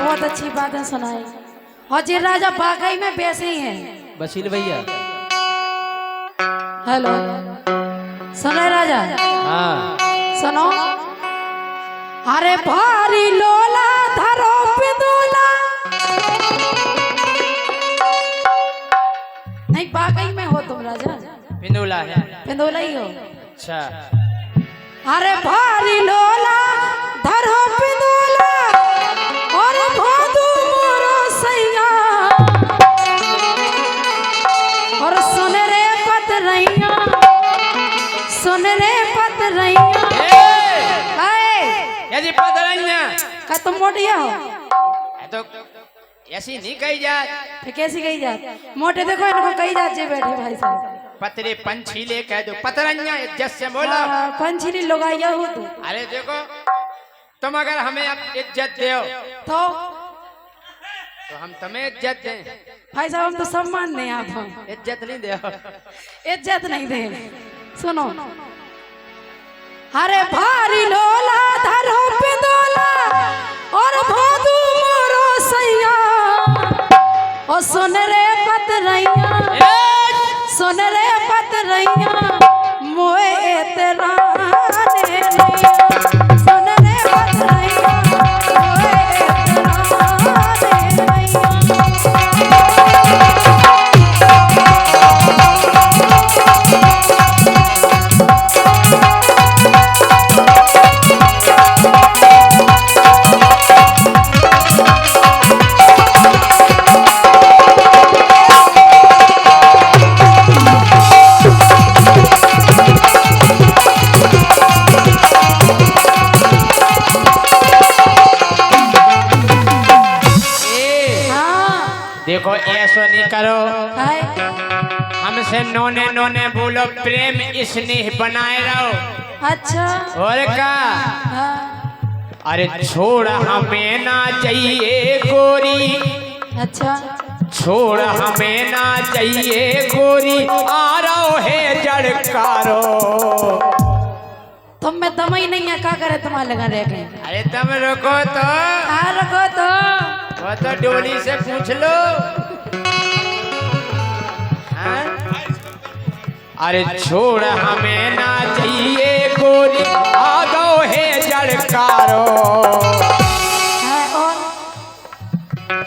बहुत अच्छी बातें सुनाई। और जी राजा बागई में वैसे ही हैं। बशील भैया। हेलो सुनो राजा। हाँ सुनो। अरे भारी लोला धरो पिदोला। नहीं बागई में हो तुम राजा। पिंदोला है। पिंदोला ही हो। अच्छा। अरे भारी लोला धरो पिदोला और भादू मोरो सैया और सुन रे पतरैया सुन रे पतरैया। यदि पतरैया का तुम मोटिया हो तो ऐसी नहीं कही जात। फिर कैसी कही जात? मोटे देखो इनको कही जात जे बैठे भाई साहब। पतरे पंछीले कह दो पतरैया इज्जत से बोलो। पंछी लोगाइया हो तू। अरे देखो तुम अगर हमें अब इज्जत दो तो हम तुम्हें इज्जत दें। भाई साहब हम तो सम्मान दें आप हम। इज्जत नहीं दो। इज्जत नहीं दे। सुनो। अरे भारी लोला धरो पिदोला और भादू मोरो सैया और सुन रे पतरैया सुन रे पतरैया मोए तेरा ने नैया सुन रे पतरैया मोए तेरा ने देखो ऐसा नहीं करो। हमसे नोने नोने बोलो प्रेम स्नेह बनाए रहो। अच्छा। और का हाँ। अरे छोड़ हमें ना चाहिए गोरी। अच्छा। छोड़ हमें ना चाहिए गोरी आ रहो है जड़कारो। तुम में दम ही नहीं है। क्या करे तुम्हारे लगा रह गए। अरे तुम रुको तो। हाँ रुको तो। वो तो डोली से पूछ लो। हाँ? अरे छोड़ हमें ना चाहिए गोरी आ गो है जड़कारो।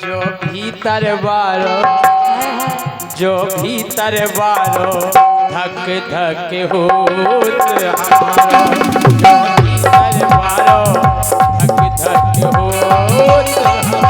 जो भीतर बारो जो भीतर बारो धक धक होत हमारो। जो भीतर बारो धक धक होत हमारो।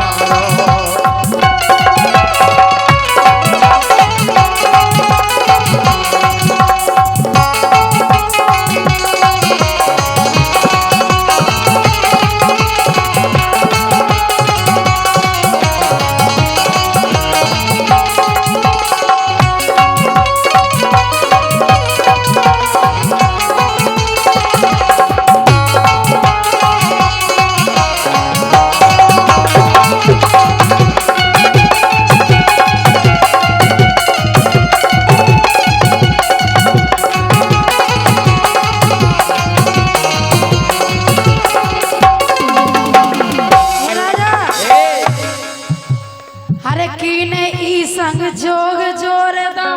जोग जोर दो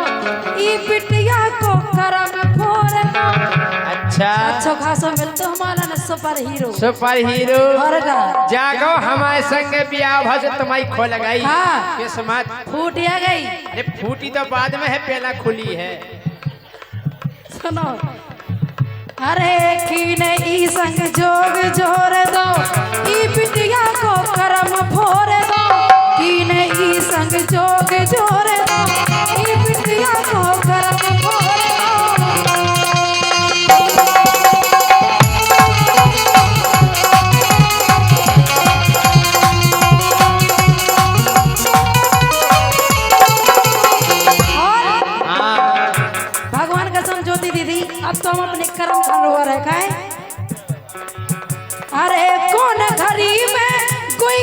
ई बिटिया को करम फोड़ दो। अच्छा अच्छा खासा मिलता हमारा न सुपर हीरो। सुपर हीरो और का जागो हमारे संग बियाह भज तुम्हारी खो लगाई। हाँ। किस्मत फूटिया गई। अरे फूटी तो बाद में है पहला खुली है। सुनो। अरे कीने ई संग जोग जोर दो ई बिटिया को करम फोड़ दो। कीने ई संग जोग जोर दो ई बिटिया को करम फोड़ दो। भगवान कसम ज्योति दीदी अब तो हम अपने कर्म कर रखा है। अरे कौन घड़ी में कोई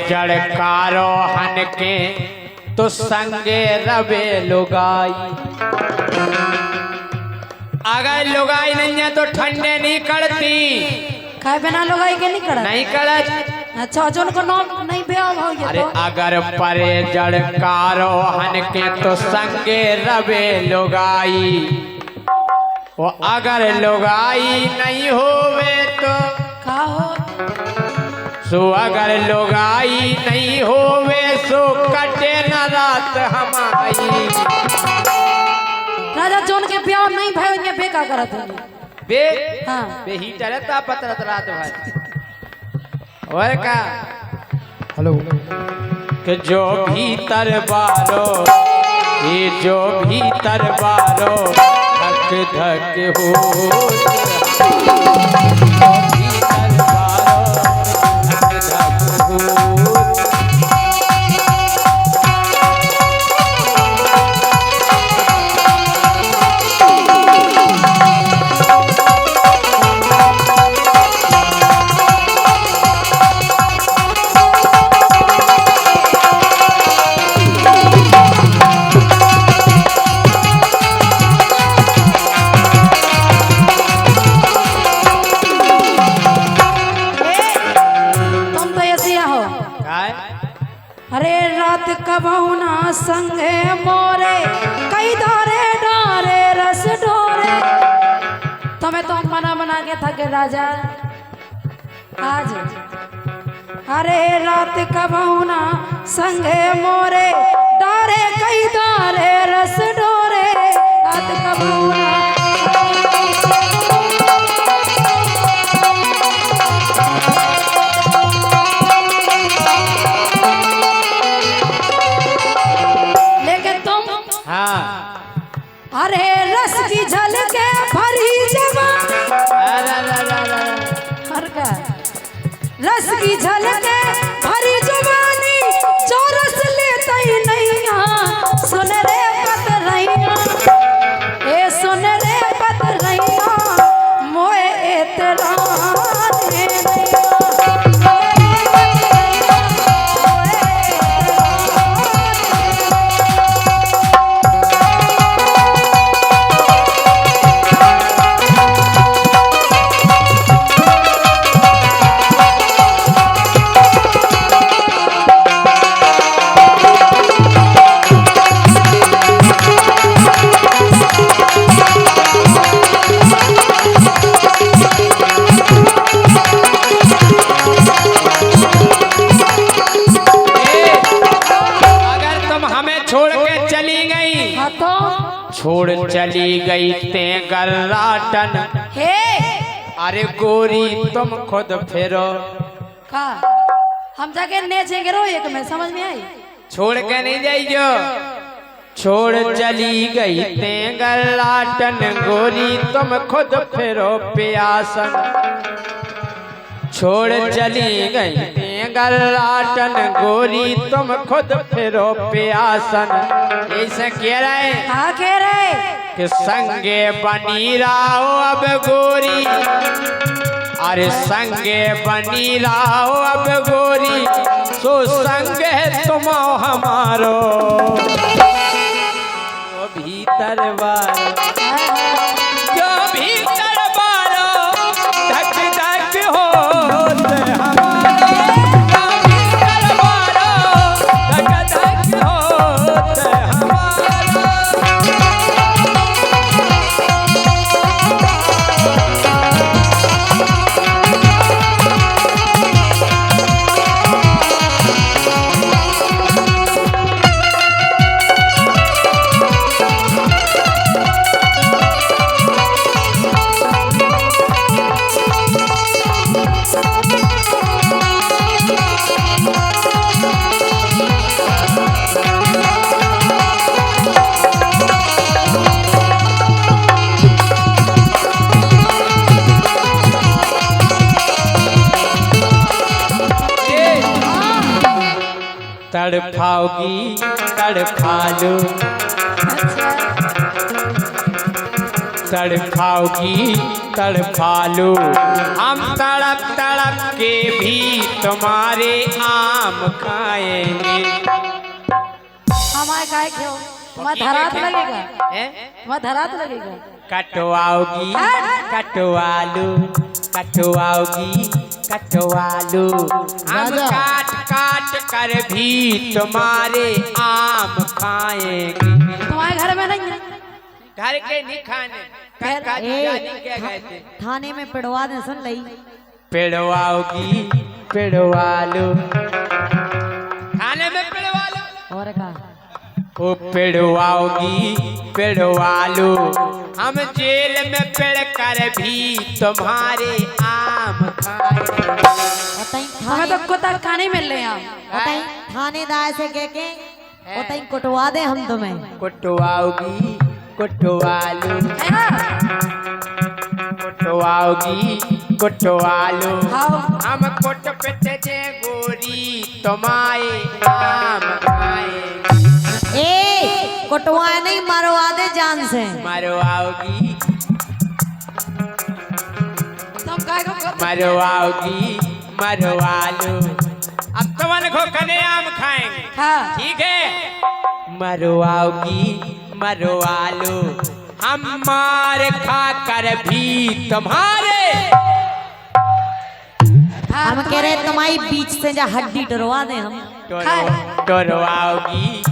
जड़कारो हन के तो संगे रवे लुगाई। अगर लुगाई नहीं है तो ठंडे नहीं करती। खाए बिना लुगाई के नहीं करत? नहीं करत। अच्छा जोन को नाम नहीं ब्याह हो गया अरे तो? अगर परे जड़कारो हन के तो संगे रवे लुगाई। वो अगर लुगाई नहीं होवे तो का हो? सो अगर लुगाई नहीं होवे सो कटे न रात हमारी। राजा जोन के ब्याह नहीं भयो ये बेका करत है बे हाँ बे ही डरता पतरत रात भर। और का हेलो कि जो भीतर बारो ये जो भीतर बारो धक धक हो। भीतर बारो धक धक हो। अरे रात कबहुना संगे मोरे कई धारे डारे रस ढोरे। तुम्हें तो मना बना के थके राजा आज। अरे रात कबहुना संगे मोरे डारे कई धारे रस ढोरे। रात कबहुना अरे रस की झलके भरी जवान। रस की झलके भरी जवानी जो रस लेता ही नहीं। सुन रे पतरैया ए सुन रे पतरैया मोए तेरा छोड़ चली गई ते गर्राटन। हे अरे गोरी तुम खुद फेरो का हम जाके नेचेंगे रो एक में समझ में आई। छोड़ के नहीं जाइयो। छोड़ चली गई ते गर्राटन गोरी तुम खुद फेरो प्यासन। छोड़ चली गई ते गर्राटन गोरी तुम खुद फेरो प्यासन। ऐसे कह रहे हाँ कह रहे कि संगे बनी रहो अब गोरी। अरे संगे बनी रहो अब गोरी सो संगे तुम हमारो जो भीतर बारो जो भीतर बारो धक धक होते हमारो। जो भीतर बारो धक धक होते हमारो। तड़फाओगी तड़फा लो तड़पाओगी तड़पा लो, हम तड़प तड़प के भी तुम्हारे आम खाएंगे। हमारे काय क्यों तुम्हारा धरात लगेगा, हैं? तुम्हारा धरात लगेगा। कटवाओगी कटवा लो, कटवाओगी कटवा लो, हम काट काट कर भी तुम्हारे आम खाएंगे। तुम्हारे घर में नहीं है? घर के नहीं खाने, क्या गए थे? थाने में पिड़वा दे, सुन लई। पिड़वाओगी पिड़वा लो, थाने में पिड़वा लो। और का ओ पिड़वाओगी पिड़वा लो, हम जेल में पिड़ कर भी तुम्हारे आम खाएंगे। बताई हमें तो कुत्ता खाने मिल रहे हैं। बताई थानेदार से कह के बताई कुटवा दे हम तुम्हें। कुटवाओगी कुटवा लो, है ना? कुटवाओगी कुटवा लो, हाँ। हम कुट पिट जे गोरी तुम्हारे आम खाएंगे। ए कुटवा नहीं, मरवा दे जान से। मरवाओगी तुम काय को करते? मरवाओगी मरवा लो, अब तुमन को कने आम खाएंगे। हाँ। ठीक है, मरवाओगी मरवा लो, हम मार खा कर भी तुम्हारे। हाँ, हम कह रहे तुम्हारी बीच से जा हड्डी टरवा दे हम। टरवाओगी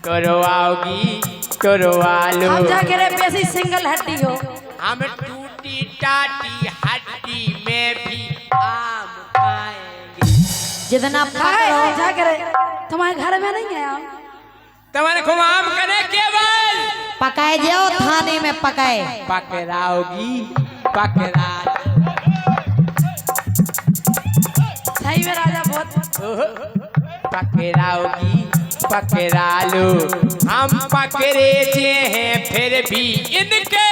टरवाओगी टरवा लो, हम जा कह रहे बेसी सिंगल हड्डी हो। हम टूटी टाटी हड्डी में भी आम खाएंगे। जितना खाए पकड़ो जा कह रहे तुम्हारे घर में नहीं है आम? तुम्हारे को आम करे केवल पकाए जाओ, थाने में पकाए। पकड़ाओगी पकड़ा। सही में राजा बहुत पकड़ाओगी पकड़ा लो, हम पकड़े जे हैं फिर भी इनके।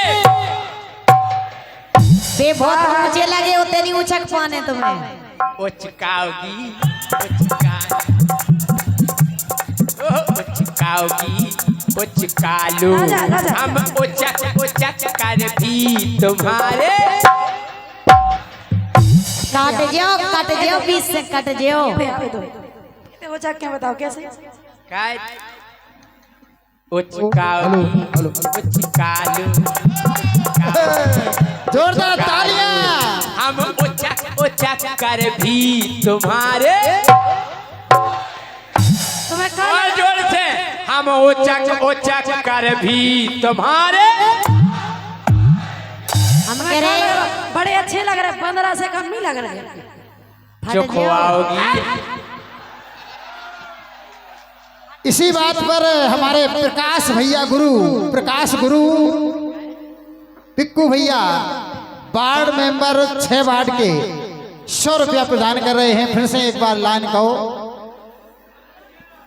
बे बहुत ऊंचे लगे हो, तेरी उछक पाने तुम्हें। उचकाओगी उचकाओगी उचका लो, राजा। हम उचक उचक कर भी तुम्हारे। काट जाओ बीच से कट जाओ। पे दो वो जाके क्या बताओ कैसे? उचकाओगी उचका लो, जोरदार तालियां। हम उचक उचक कर भी तुम्हारे। तुम्हें कहा और जोर से, हम उचक उचक कर भी तुम्हारे। हम कह रहे बड़े अच्छे लग रहे, 15 से कम नहीं लग रहे। चुखवाओगी इसी बात पर हमारे प्रकाश भैया गुरु, प्रकाश गुरु पिक्कू भैया वार्ड मेंबर 6 वार्ड के 100 रुपया प्रदान कर रहे हैं। फिर से एक बार लाइन कहो।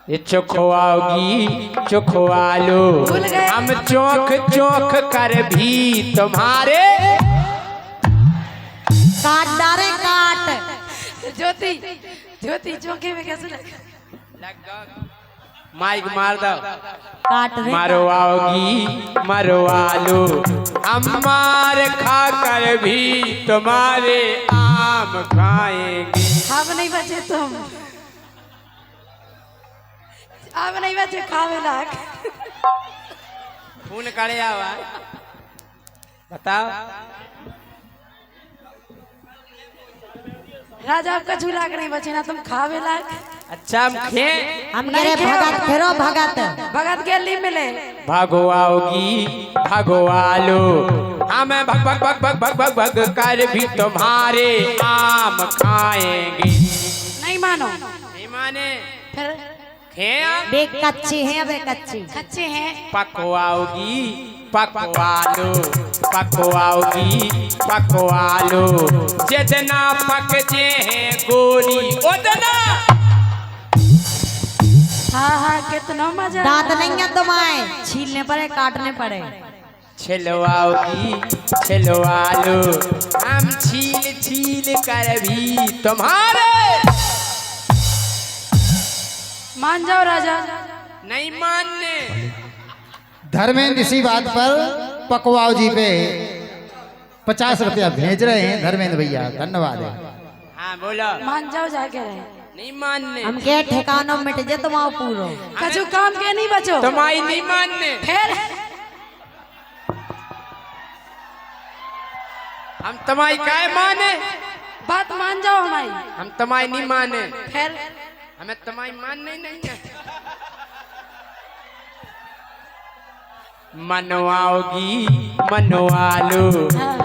ये चुखवाओगी चुखवा लो, भूल गए। हम चौक चौक कर भी तुम्हारे। काट डारे काट। ज्योति ज्योति चौके में कैसे लग? माइक मार दो। काट दे। मरवाओगी मरवा लो, हम मार खा कर भी तुम्हारे आम खाएंगे। अब नहीं बचे तुम, अब नहीं बचे खावे लाग। खून करे आवा बताओ। राजा आपका झूला के नहीं बचे ना, तुम खावे लाग। अच्छा हम खे हम कह रहे भगत फेरो भगत। भगत के लिए मिले। भगवाओगी भगवा लो, हमें भग भग भग भग भग भग भग कर भी तुम्हारे आम खाएंगे। नहीं मानो नहीं माने फिर खे बे कच्चे हैं, बे कच्चे। कच्चे हैं। पकवाओगी पकवा लो, पकवाओगी पकवा लो, जितना पक जे हैं गोरी उतना। हाँ हाँ कितना मजा। दांत नहीं है तुम्हारे, छीलने पड़े काटने पड़े। छिलवाओगी छिलवा लो, हम छील छील कर भी तुम्हारे। मान जाओ राजा। नहीं मानने धर्मेंद्र इसी बात पर पकवाओ जी पे 50 रुपया भेज रहे हैं धर्मेंद्र भैया, धन्यवाद है। हाँ बोलो। मान जाओ जाके रहे नहीं मानने। हम के ठिकानों मिट जे तुम्हारा पूरो कछु काम के नहीं बचो तुम्हारी नहीं मानने। फिर हम तुम्हारी काय माने। बात मान जाओ हमारी। हम तुम्हारी नहीं माने। फिर हमें तुम्हारी मानने ही नहीं है। मनवाओगी मनवा लो,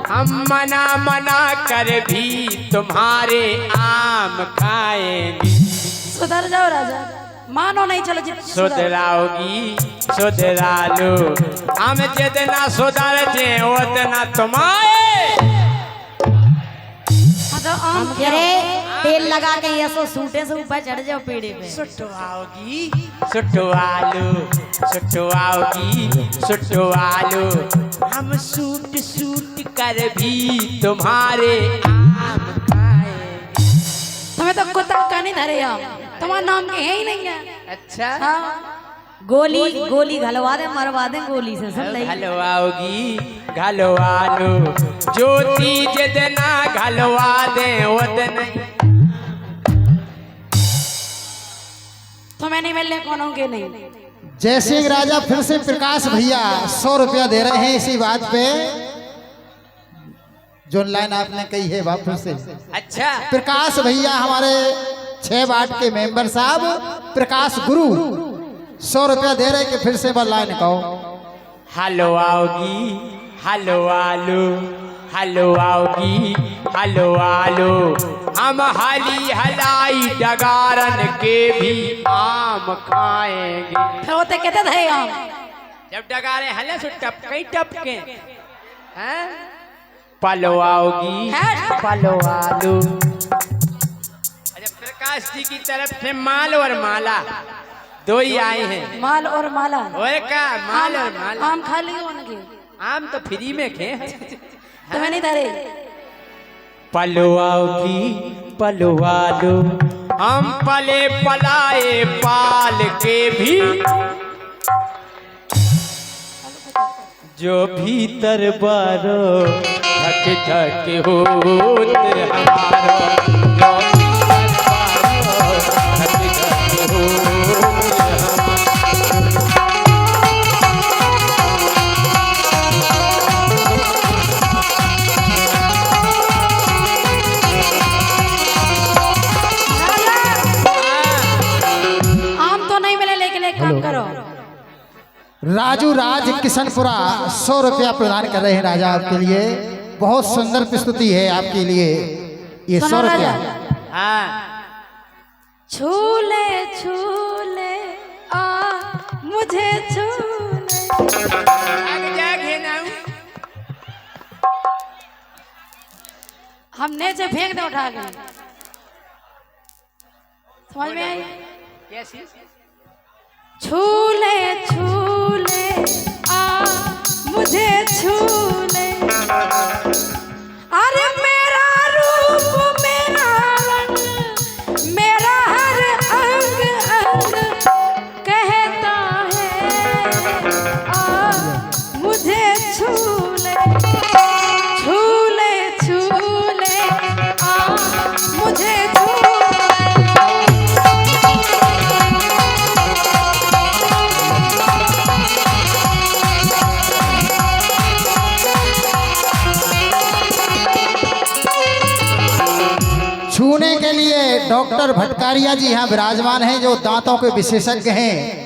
हम मना मना कर भी तुम्हारे आम खाएंगे। सुधर जाओ राजा, मानो नहीं चलो जितना सुधराओगी सुधरा लो, हम जितना सुधर जे उतना तुम्हारे। तो आम हम रे तेल लगा के ये सो सूटे से ऊपर चढ़ जाओ पेड़े पे। सुटवाओगी सुटवालो सुटवाओगी सुटवालो, हम सूट सूट कर भी तुम्हारे आम खाएंगे। तुम्हें तो कुत्ता का नहीं धरे हम, तुम्हारा नाम के है ही नहीं है। अच्छा हाँ गोली गोली घलवा दे, मरवा दे गोली से सब नहीं। घलवाओगी घलवा लो, ज्योति जितना घलवा दे उतना। तुम्हें नहीं मिलने कौन होंगे नहीं। जय सिंह राजा फिर से प्रकाश भैया 100 रुपया दे रहे हैं इसी बात पे। जो लाइन आपने कही है बाप फिर से। अच्छा प्रकाश भैया हमारे 6 वार्ड के मेंबर साहब प्रकाश गुरु 100 रुपया दे रहे कि फिर से बार लाइन कहो। हलवाओगी हलवालो हलवाओगी हलवालो, हम हली हलाई डगारन के भी आम खाएंगे। फिर होते कहते थे हम जब डगारे हले सो टपके टपके हैं। पलवाओगी पलवालो। अच्छा प्रकाश जी की तरफ से माल और माला दो ही आए हैं। माल और माला और का माल और माला। आम खा लिए उनके, आम तो फ्री में खे। तुम्हें नहीं धरे। पलवाओगी पलवालो, हम पले पलाए पाल के भी, जो भीतर बारो धक धक होत हमारो, जो भीतर बारो धक धक होत राजू राज किशनपुरा 100 रुपया प्रदान कर रहे हैं राजा आपके लिए। बहुत सुंदर प्रस्तुति है आपके लिए ये 100 रुपया। हाँ छूले छूले आ मुझे छूले। आगे जाके ना हमने से फेंक दे उठा के। समझ में आई? कैसी? छूले छूले आ मुझे छूले, अरे मेरा रूप मेरा रंग मेरा हर अंग अंग कहता है आ मुझे छूले। छूले छूले आ मुझे छूले। छूने के लिए डॉक्टर भटकारिया जी यहाँ विराजमान हैं जो दांतों के विशेषज्ञ हैं।